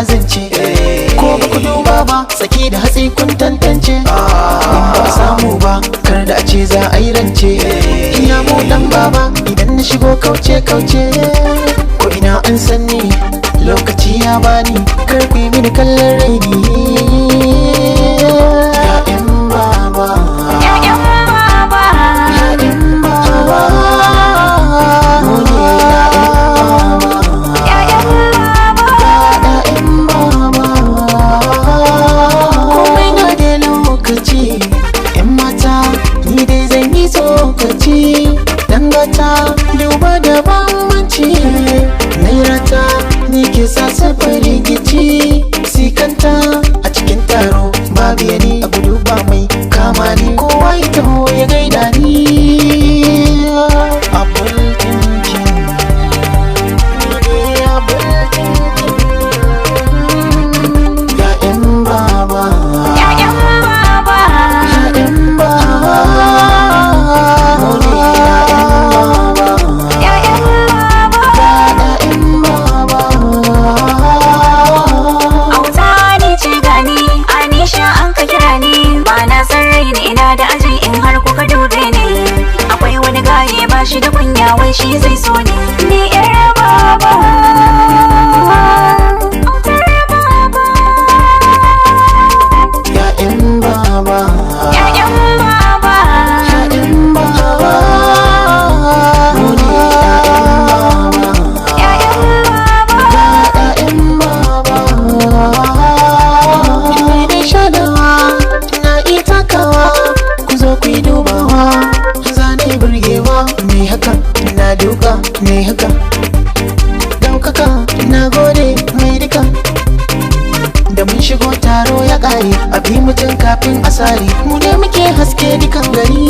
azance. Ko ba ku duba ba tsaki da hatsi kun tantance. In ba samu ba kar da a ce za a yi rance. Ina mu dan baba idan na shigo kauce kauce. Ko ina an sanni lokaci ya bani kar ku yi mini kallon raini. Ya'yan baba, Ya'yan baba, ya'yan baba, mu ne Ya'yan baba, ya'yan baba. Komai na da lokaci, 'yan mata ni dai zan yi tsokaci. Dangata duba da bambanci, nairata ni ke sa safar rikici. Sikanta a cikin taro babu yani a gudu ba mai kama ni. Kowa ya taho ya gaida ni. Abul tinkin, abul tinkin. Ya'yan baba, Ya'yan baba, ya'yan baba, mu ne Ya'yan baba. ya'yan baba. Auta ni ce gani, Anisha an ka kira ni. Ba na san raini ina da aji in har kuka dube ni. Akwai wani gaye ba shi da kunya wai shi zai so ni. Ni yar baba, autar baba. Ya'yan baba, Ya'yan baba, ya'yan baba, mu ne Ya'yan baba. ya'yan baba. Mai dai shadawa na iya takawa, ku zo ku yi dubawa. Zane burgewa mai haka na duka mai haka. Daukaka na gode mai duka. Da mun shigo taro ya ƙare a bi mutum kafin asali. Mu ne muke haske dukan gari.